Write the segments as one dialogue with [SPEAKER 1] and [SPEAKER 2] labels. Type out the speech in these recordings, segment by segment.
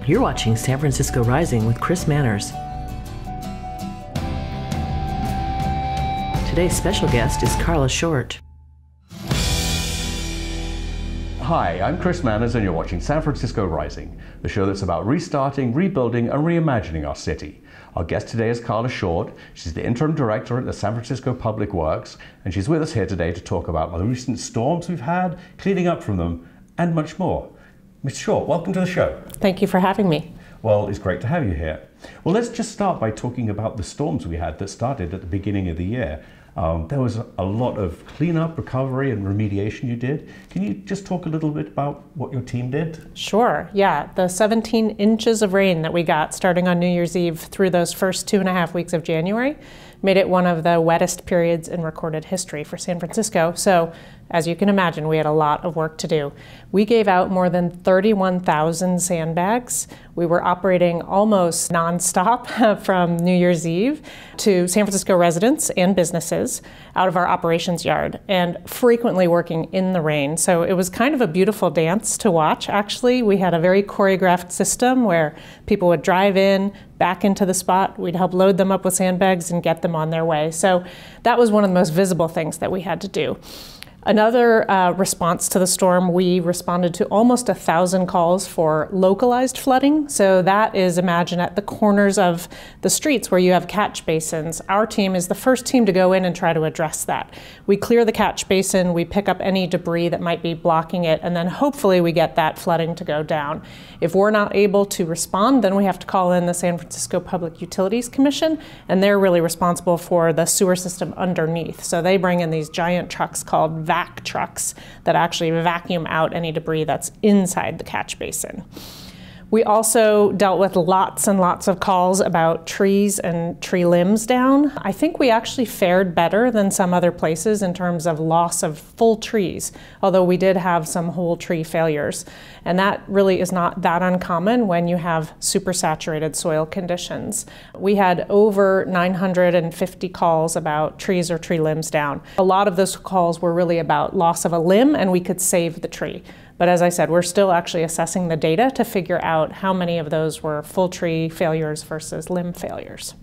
[SPEAKER 1] You're watching San Francisco Rising with Chris Manners. Today's special guest is Carla Short.
[SPEAKER 2] Hi, I'm Chris Manners and you're watching San Francisco Rising, the show that's about restarting, rebuilding and reimagining our city. Our guest today is Carla Short. She's the Interim Director at the San Francisco Public Works, and she's with us here today to talk about the recent storms we've had, cleaning up from them, and much more. Ms. Short, welcome to the show.
[SPEAKER 3] Thank you for having me.
[SPEAKER 2] Well, it's great to have you here. Well, let's just start by talking about the storms we had that started at the beginning of the year. There was a lot of cleanup, recovery, and remediation you did. Can you just talk a little bit about what your team did?
[SPEAKER 3] Sure, yeah. The 17 inches of rain that we got starting on New Year's Eve through those first 2.5 weeks of January made it one of the wettest periods in recorded history for San Francisco. So, as you can imagine, we had a lot of work to do. We gave out more than 31,000 sandbags. We were operating almost nonstop from New Year's Eve to San Francisco residents and businesses out of our operations yard, and frequently working in the rain. So it was kind of a beautiful dance to watch, actually. We had a very choreographed system where people would drive in, back into the spot. We'd help load them up with sandbags and get them on their way. So that was one of the most visible things that we had to do. Another response to the storm, we responded to almost 1,000 calls for localized flooding. So that is, imagine at the corners of the streets where you have catch basins. Our team is the first team to go in and try to address that. We clear the catch basin, we pick up any debris that might be blocking it, and then hopefully we get that flooding to go down. If we're not able to respond, then we have to call in the San Francisco Public Utilities Commission, and they're really responsible for the sewer system underneath. So they bring in these giant trucks called vac trucks that actually vacuum out any debris that's inside the catch basin. We also dealt with lots and lots of calls about trees and tree limbs down. I think we actually fared better than some other places in terms of loss of full trees, although we did have some whole tree failures. And that really is not that uncommon when you have supersaturated soil conditions. We had over 950 calls about trees or tree limbs down. A lot of those calls were really about loss of a limb, and we could save the tree. But as I said, we're still actually assessing the data to figure out how many of those were full tree failures versus limb failures.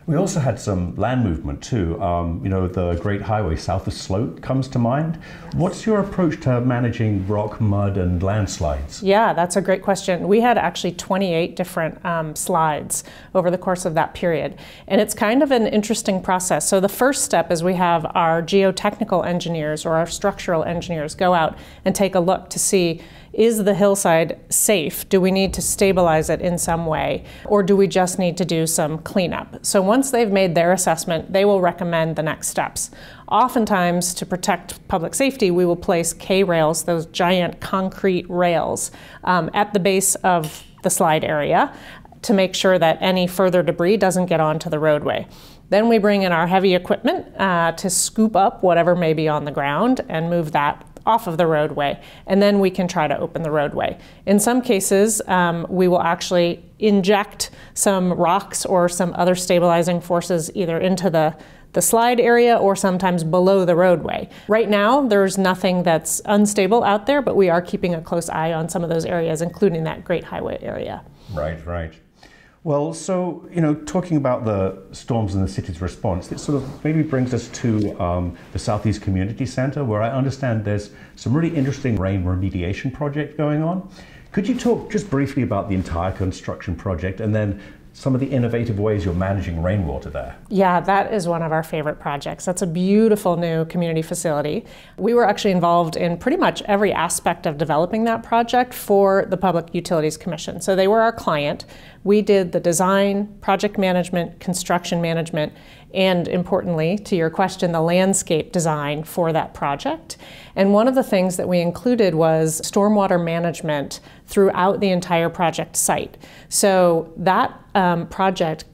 [SPEAKER 2] We also had some land movement too. The Great Highway south of Sloat comes to mind. What's your approach to managing rock, mud, and landslides? Yeah,
[SPEAKER 3] that's a great question. We had actually 28 different slides over the course of that period. And it's kind of an interesting process. So the first step is we have our geotechnical engineers or our structural engineers go out and take a look to see, is the hillside safe? Do we need to stabilize it in some way? Or do we just need to do some cleanup? So once they've made their assessment, they will recommend the next steps. Oftentimes, to protect public safety, we will place K-rails, those giant concrete rails, at the base of the slide area to make sure that any further debris doesn't get onto the roadway. Then we bring in our heavy equipment to scoop up whatever may be on the ground and move that off of the roadway, and then we can try to open the roadway. In some cases, we will actually inject some rocks or some other stabilizing forces either into the slide area or sometimes below the roadway. Right now, there's nothing that's unstable out there, but we are keeping a close eye on some of those areas, including that Great Highway area.
[SPEAKER 2] Right. Well, so, talking about the storms and the city's response, it sort of maybe brings us to the Southeast Community Center, where I understand there's some really interesting rain remediation project going on. Could you talk just briefly about the entire construction project and then some of the innovative ways you're managing rainwater there?
[SPEAKER 3] Yeah, that is one of our favorite projects. That's a beautiful new community facility. We were actually involved in pretty much every aspect of developing that project for the Public Utilities Commission. So they were our client. We did the design, project management, construction management, and importantly, to your question, the landscape design for that project. And one of the things that we included was stormwater management throughout the entire project site. So that project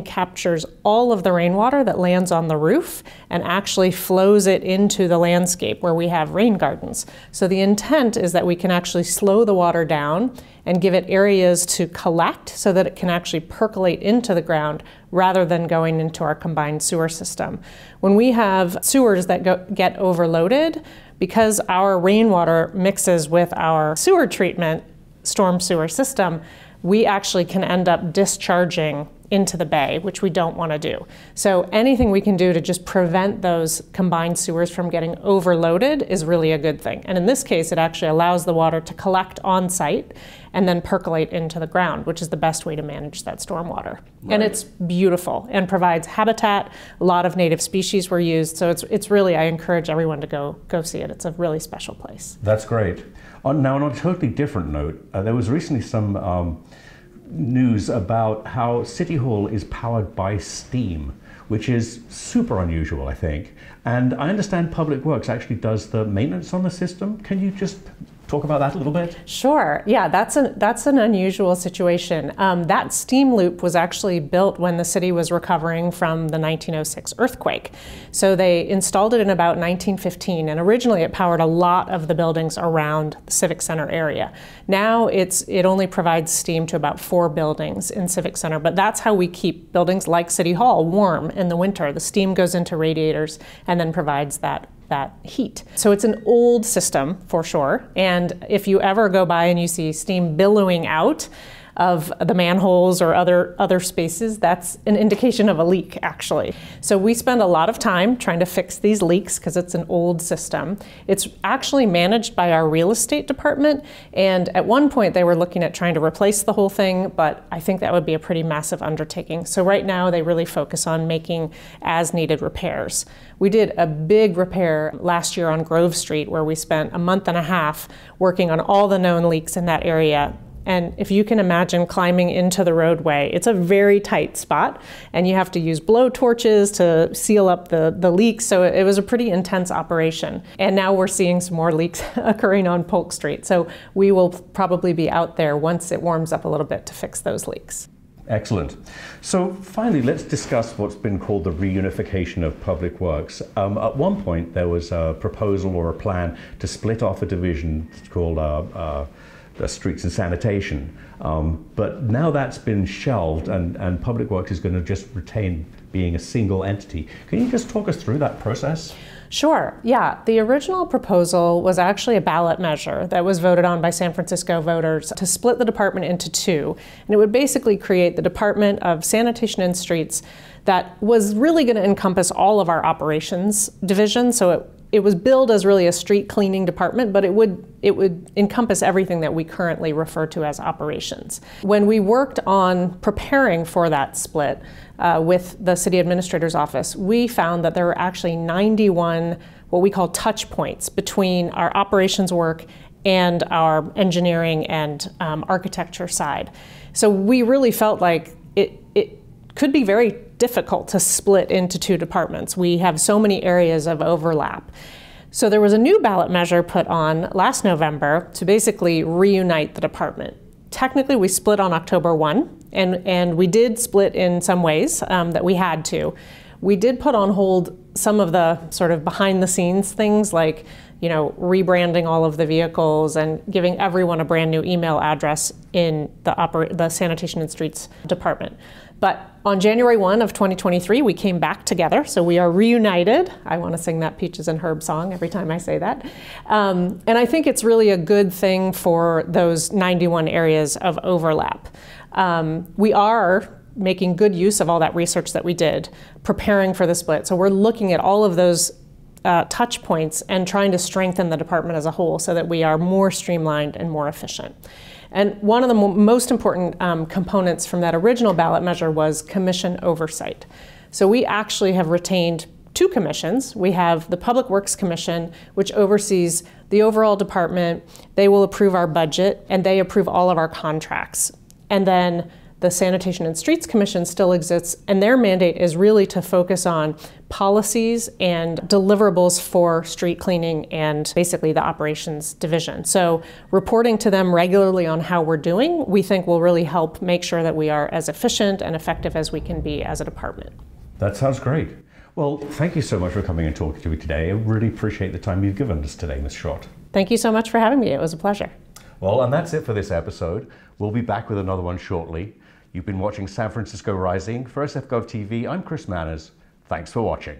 [SPEAKER 3] captures all of the rainwater that lands on the roof and actually flows it into the landscape where we have rain gardens. So the intent is that we can actually slow the water down and give it areas to collect so that it can actually percolate into the ground rather than going into our combined sewer system. When we have sewers that get overloaded, because our rainwater mixes with our sewer treatment storm sewer system, we actually can end up discharging into the bay, which we don't want to do. So anything we can do to just prevent those combined sewers from getting overloaded is really a good thing. And in this case, it actually allows the water to collect on site and then percolate into the ground, which is the best way to manage that stormwater. Right. And it's beautiful and provides habitat. A lot of native species were used. So it's really, I encourage everyone to go see it. It's a really special place.
[SPEAKER 2] That's great. Now, on a totally different note, there was recently some news about how City Hall is powered by steam, which is super unusual, I think. And I understand Public Works actually does the maintenance on the system. Can you just talk about that a little bit?
[SPEAKER 3] Sure. Yeah, that's an unusual situation. That steam loop was actually built when the city was recovering from the 1906 earthquake. So they installed it in about 1915, and originally it powered a lot of the buildings around the Civic Center area. Now it only provides steam to about 4 buildings in Civic Center, but that's how we keep buildings like City Hall warm in the winter. The steam goes into radiators and then provides that heat. So it's an old system for sure. And if you ever go by and you see steam billowing out of the manholes or other spaces, that's an indication of a leak, actually. So we spend a lot of time trying to fix these leaks because it's an old system. It's actually managed by our real estate department, and at one point they were looking at trying to replace the whole thing, but I think that would be a pretty massive undertaking. So right now they really focus on making as-needed repairs. We did a big repair last year on Grove Street where we spent a month and a half working on all the known leaks in that area. And if you can imagine climbing into the roadway, it's a very tight spot, and you have to use blow torches to seal up the leaks. So it was a pretty intense operation. And now we're seeing some more leaks occurring on Polk Street. So we will probably be out there once it warms up a little bit to fix those leaks.
[SPEAKER 2] Excellent. So finally, let's discuss what's been called the reunification of Public Works. At one point, there was a proposal or a plan to split off a division called the Streets and Sanitation. But now that's been shelved, and Public Works is going to just retain being a single entity. Can you just talk us through that process?
[SPEAKER 3] Sure, yeah. The original proposal was actually a ballot measure that was voted on by San Francisco voters to split the department into 2. And it would basically create the Department of Sanitation and Streets that was really going to encompass all of our operations division. So it was billed as really a street cleaning department, but it would encompass everything that we currently refer to as operations. When we worked on preparing for that split with the city administrator's office, we found that there were actually 91 what we call touch points between our operations work and our engineering and architecture side. So we really felt like it could be very difficult to split into 2 departments. We have so many areas of overlap. So there was a new ballot measure put on last November to basically reunite the department. Technically, we split on October 1, and we did split in some ways that we had to. We did put on hold some of the sort of behind the scenes things like, rebranding all of the vehicles and giving everyone a brand new email address in the Sanitation and Streets department. But on January 1 of 2023, we came back together, so we are reunited. I want to sing that Peaches and Herb song every time I say that. And I think it's really a good thing for those 91 areas of overlap. We are making good use of all that research that we did, preparing for the split. So we're looking at all of those touch points and trying to strengthen the department as a whole so that we are more streamlined and more efficient. And one of the most important components from that original ballot measure was commission oversight. So we actually have retained 2 commissions. We have the Public Works Commission, which oversees the overall department. They will approve our budget, and they approve all of our contracts. And then the Sanitation and Streets Commission still exists, and their mandate is really to focus on policies and deliverables for street cleaning and basically the operations division. So reporting to them regularly on how we're doing, we think will really help make sure that we are as efficient and effective as we can be as a department.
[SPEAKER 2] That sounds great. Well, thank you so much for coming and talking to me today. I really appreciate the time you've given us today, Ms. Schott.
[SPEAKER 3] Thank you so much for having me. It was a pleasure.
[SPEAKER 2] Well, and that's it for this episode. We'll be back with another one shortly. You've been watching San Francisco Rising. For SFGovTV, I'm Chris Manners. Thanks for watching.